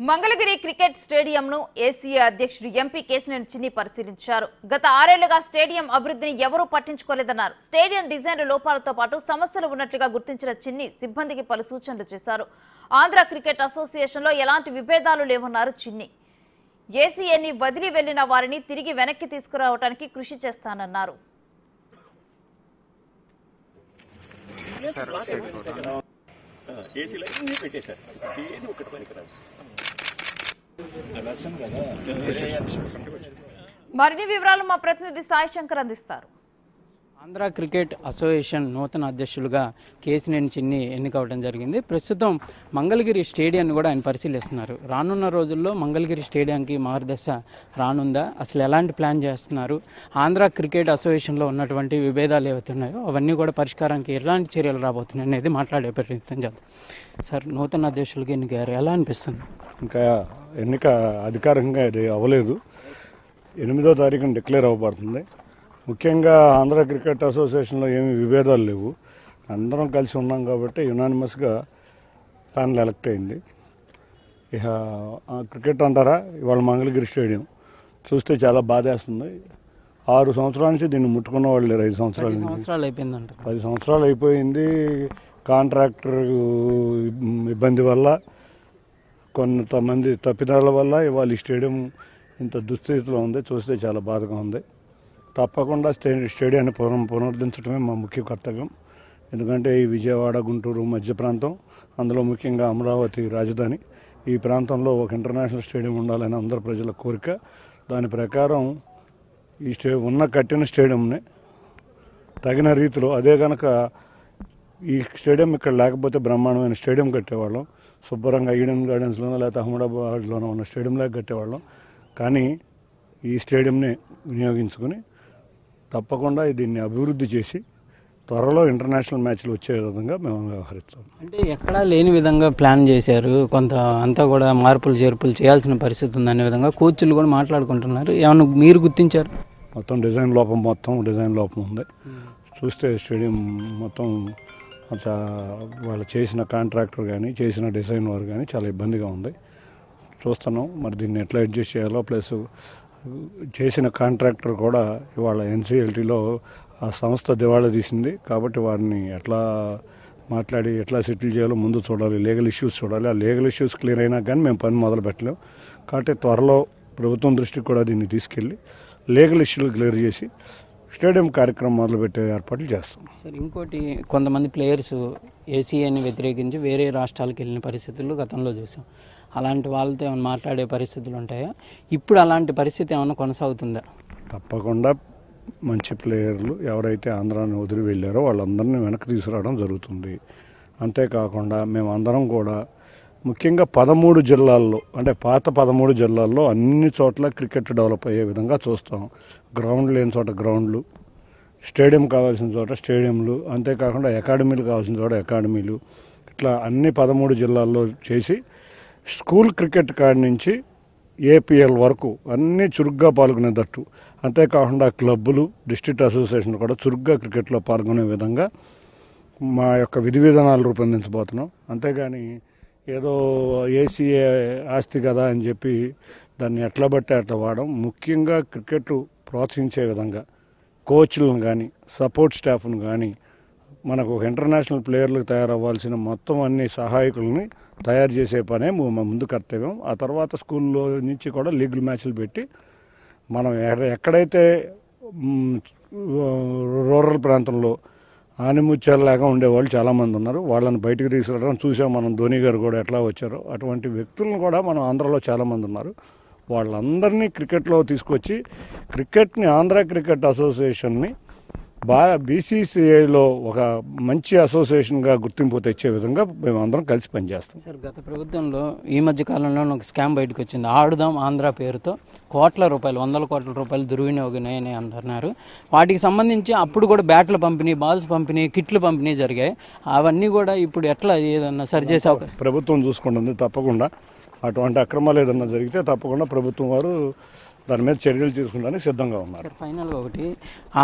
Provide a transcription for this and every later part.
Mangalagiri cricket స్టేడియంను ACA అధ్యక్షుడు MP Kesineni చిన్ని పరిశీలించారు. గత 6 ఏళ్లుగా స్టేడియం అభివృద్ధిని ఎవరూ పట్టించుకోలేదన్నారు. స్టేడియం డిజైన్ లోపాలతో పాటు సమస్యలు ఉన్నట్లుగా గుర్తించిన చిన్ని సిబ్బందికి పలు సూచనలు చేశారు. ఆంధ్ర క్రికెట్ అసోసియేషన్లో ఎలాంటి విభేదాలు లేవన్నారు చిన్ని. ఏసీఏని వదిలి వెళ్లిన వారిని తిరిగి వెనక్కి తీసుకురావడానికి కృషి చేస్తానన్నారు. మరిన్ని వివరాలు మా ప్రతినిధి సాయి శంకర్ అందిస్తారు. ఆంధ్ర క్రికెట్ అసోసియేషన్ నూతన అధ్యక్షులుగా కేశినేని చిన్ని ఎన్నికవడం జరిగింది. ప్రస్తుతం మంగళగిరి స్టేడియాన్ని కూడా ఆయన పరిశీలిస్తున్నారు. రానున్న రోజుల్లో మంగళగిరి స్టేడియంకి మార్గదర్శ రానుందా, అసలు ఎలాంటి ప్లాన్ చేస్తున్నారు, ఆంధ్ర క్రికెట్ అసోసియేషన్లో ఉన్నటువంటి విభేదాలు ఏవైతే ఉన్నాయో అవన్నీ కూడా పరిష్కారానికి ఎలాంటి చర్యలు రాబోతున్నాయి అనేది మాట్లాడే ప్రయత్నం చేద్దాం. సార్, నూతన అధ్యక్షులుగా ఎన్నికయ్యారు, ఎలా అనిపిస్తుంది? ఇంకా ఎన్నిక అధికారికంగా అవ్వలేదు. 8వ తారీఖున డిక్లేర్ అవ్వబడుతుంది. ముఖ్యంగా ఆంధ్ర క్రికెట్ అసోసియేషన్లో ఏమీ విభేదాలు లేవు. అందరం కలిసి ఉన్నాం కాబట్టి యునానిమస్గా ప్యానల్ ఎలక్ట్ అయింది. ఇక క్రికెట్ అంటారా, ఇవాళ మంగళగిరి స్టేడియం చూస్తే చాలా బాధేస్తుంది. 6 సంవత్సరాల నుంచి దీన్ని ముట్టుకున్న వాళ్ళు లేరు. 5 సంవత్సరాలు అయిపోయిందంట. 10 సంవత్సరాలు అయిపోయింది. కాంట్రాక్టర్ ఇబ్బంది వల్ల, కొంతమంది తప్పిదాల వల్ల ఇవాళ ఈ స్టేడియం ఇంత దుస్థితిలో ఉంది. చూస్తే చాలా బాధగా ఉంది. తప్పకుండా స్టేడియాన్ని పునరుద్ధరించడమే మా ముఖ్య కర్తవ్యం. ఎందుకంటే ఈ విజయవాడ, గుంటూరు మధ్య ప్రాంతం, అందులో ముఖ్యంగా అమరావతి రాజధాని, ఈ ప్రాంతంలో ఒక ఇంటర్నేషనల్ స్టేడియం ఉండాలని అందరు ప్రజల కోరిక. దాని ప్రకారం ఈ కట్టిన స్టేడియంని తగిన రీతిలో, అదే కనుక ఈ స్టేడియం ఇక్కడ లేకపోతే బ్రహ్మాండమైన స్టేడియం కట్టేవాళ్ళం. శుభ్రంగా ఈడెన్ గార్డెన్స్లోనో లేకపోతే అహ్మదాబాద్లోనో ఉన్న స్టేడియంలాగా కట్టేవాళ్ళం. కానీ ఈ స్టేడియంని వినియోగించుకుని తప్పకుండా దీన్ని అభివృద్ధి చేసి త్వరలో ఇంటర్నేషనల్ మ్యాచ్లు వచ్చే విధంగా మేము వ్యవహరిస్తాం. అంటే ఎక్కడా లేని విధంగా ప్లాన్ చేశారు. కొంత అంతా కూడా మార్పులు చేర్పులు చేయాల్సిన పరిస్థితి ఉందనే విధంగా కోచ్లు కూడా మాట్లాడుకుంటున్నారు. ఏమన్నా మీరు గుర్తించారు? మొత్తం డిజైన్ లోపం ఉంది. చూస్తే స్టేడియం మొత్తం వాళ్ళు చేసిన కాంట్రాక్టర్ కానీ చేసిన డిజైన్ వారు కానీ చాలా ఇబ్బందిగా ఉంది. చూస్తున్నాం మరి దీన్ని ఎట్లా అడ్జస్ట్ చేయాలో. ప్లస్ చేసిన కాంట్రాక్టర్ కూడా ఇవాళ ఎన్సీఎల్టీలో ఆ సంస్థ దివాళా తీసింది. కాబట్టి వారిని ఎట్లా మాట్లాడి ఎట్లా సెటిల్ చేయాలో ముందు చూడాలి. లీగల్ ఇష్యూస్ చూడాలి. ఆ లీగల్ ఇష్యూస్ క్లియర్ అయినా కానీ మేము పని మొదలు పెట్టలేం. కాబట్టి త్వరలో ప్రభుత్వం దృష్టికి కూడా దీన్ని తీసుకెళ్ళి లీగల్ ఇష్యూలు క్లియర్ చేసి స్టేడియం కార్యక్రమం మొదలుపెట్టే ఏర్పాట్లు చేస్తాం. సార్, ఇంకోటి, కొంతమంది ప్లేయర్స్ ఏసీఏని వ్యతిరేకించి వేరే రాష్ట్రాలకు వెళ్ళిన పరిస్థితులు గతంలో చూసాం. అలాంటి వాళ్ళతో ఏమైనా మాట్లాడే పరిస్థితులు ఉంటాయా? ఇప్పుడు అలాంటి పరిస్థితి ఏమైనా కొనసాగుతుందా? తప్పకుండా మంచి ప్లేయర్లు ఎవరైతే ఆంధ్రాని వదిలి వెళ్ళారో వాళ్ళందరినీ వెనక్కి తీసుకురావడం జరుగుతుంది. అంతేకాకుండా మేమందరం కూడా ముఖ్యంగా 13 జిల్లాల్లో, అంటే పాత 13 జిల్లాల్లో అన్ని చోట్ల క్రికెట్ డెవలప్ అయ్యే విధంగా చూస్తాం. గ్రౌండ్ లేని చోట గ్రౌండ్లు, స్టేడియం కావాల్సిన చోట స్టేడియంలు, అంతేకాకుండా అకాడమీలు కావాల్సిన చోట అకాడమీలు, ఇట్లా అన్ని 13 జిల్లాల్లో చేసి స్కూల్ క్రికెట్ కాడి నుంచి ఏపీఎల్ వరకు అన్నీ చురుగ్గా పాల్గొనేటట్టు, అంతేకాకుండా క్లబ్బులు, డిస్ట్రిక్ట్ అసోసియేషన్ కూడా చురుగ్గా క్రికెట్లో పాల్గొనే విధంగా మా యొక్క విధి విధానాలు రూపొందించబోతున్నాం. అంతేగాని ఏదో ఏసీఏ ఆస్తి కదా అని చెప్పి దాన్ని ఎట్లా బట్టి అట్లా వాడడం. ముఖ్యంగా క్రికెట్ ప్రోత్సహించే విధంగా కోచ్లను కానీ సపోర్ట్ స్టాఫ్ను కానీ మనకు ఒక ఇంటర్నేషనల్ ప్లేయర్లకు తయారవ్వాల్సిన మొత్తం అన్ని సహాయకులని తయారు చేసే పనే మా ముందు కర్తవ్యం. ఆ తర్వాత స్కూల్లో నుంచి కూడా లీగల్ మ్యాచ్లు పెట్టి మనం ఎక్కడైతే రూరల్ ప్రాంతంలో ఆనిముత్యాలలాగా ఉండేవాళ్ళు చాలామంది ఉన్నారు. వాళ్ళని బయటకు తీసుకురావడం చూసాం. మనం ధోని గారు కూడా ఎట్లా వచ్చారో అటువంటి వ్యక్తులను కూడా మనం ఆంధ్రలో చాలామంది ఉన్నారు. వాళ్ళందరినీ క్రికెట్లో తీసుకొచ్చి క్రికెట్ని, ఆంధ్ర క్రికెట్ అసోసియేషన్ని బీసీసీఐలో ఒక మంచి అసోసియేషన్గా గుర్తింపు తెచ్చే విధంగా మేము అందరం కలిసి పనిచేస్తాం. సార్, గత ప్రభుత్వంలో ఈ మధ్య కాలంలో ఒక స్కామ్ బయటకు వచ్చింది. ఆడుదాం ఆంధ్ర పేరుతో కోట్ల రూపాయలు, 100 కోట్ల రూపాయలు దుర్వినియోగమని అంటున్నారు. వాటికి సంబంధించి అప్పుడు కూడా బ్యాట్ల పంపిణీ, బాల్స్ పంపిణీ, కిట్లు పంపిణీ జరిగాయి. అవన్నీ కూడా ఇప్పుడు ఎట్లా ఏదన్నా సరిచేసే ప్రభుత్వం చూసుకుంటుంది. తప్పకుండా అటువంటి అక్రమాలు ఏదన్నా జరిగితే తప్పకుండా ప్రభుత్వం వారు దాని మీద చర్యలు తీసుకుంటానికి సిద్ధంగా ఉన్నారు. ఫైనల్గా ఒకటి,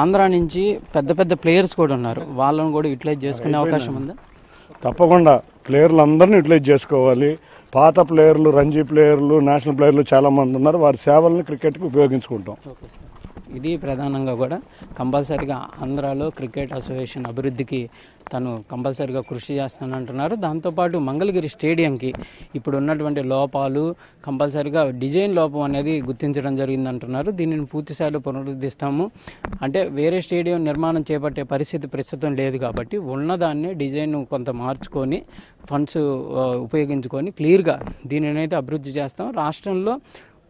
ఆంధ్ర నుంచి పెద్ద పెద్ద ప్లేయర్స్ కూడా ఉన్నారు. వాళ్ళని కూడా యూటిలైజ్ చేసుకునే అవకాశం ఉందా? తప్పకుండా ప్లేయర్లు అందరినీ యూటిలైజ్ చేసుకోవాలి. పాత ప్లేయర్లు, రంజీ ప్లేయర్లు, నేషనల్ ప్లేయర్లు చాలామంది ఉన్నారు. వారి సేవలను క్రికెట్కి ఉపయోగించుకుంటాం. ఇది ప్రధానంగా కూడా కంపల్సరీగా ఆంధ్రాలో క్రికెట్ అసోసియేషన్ అభివృద్ధికి తను కంపల్సరీగా కృషి చేస్తానంటున్నారు. దాంతోపాటు మంగళగిరి స్టేడియంకి ఇప్పుడు ఉన్నటువంటి లోపాలు కంపల్సరీగా డిజైన్ లోపం అనేది గుర్తించడం జరిగిందంటున్నారు. దీనిని పూర్తిస్థాయిలో పునరుద్ధరిస్తాము. అంటే వేరే స్టేడియం నిర్మాణం చేపట్టే పరిస్థితి ప్రస్తుతం లేదు కాబట్టి ఉన్నదాన్ని డిజైన్ కొంత మార్చుకొని ఫండ్స్ ఉపయోగించుకొని క్లియర్గా దీనిని అయితే అభివృద్ధి చేస్తాం. రాష్ట్రంలో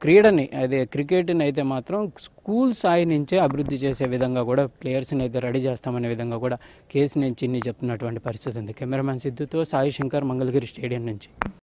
క్రీడని అదే క్రికెట్ని అయితే మాత్రం స్కూల్ స్థాయి నుంచే అభివృద్ధి చేసే విధంగా కూడా ప్లేయర్స్ని అయితే రెడీ చేస్తామనే విధంగా కూడా కేసీనేని చిన్ని చెప్తున్నటువంటి పరిస్థితి ఉంది. కెమెరామ్యాన్ సిద్ధుతో సాయి శంకర్, మంగళగిరి స్టేడియం నుంచి.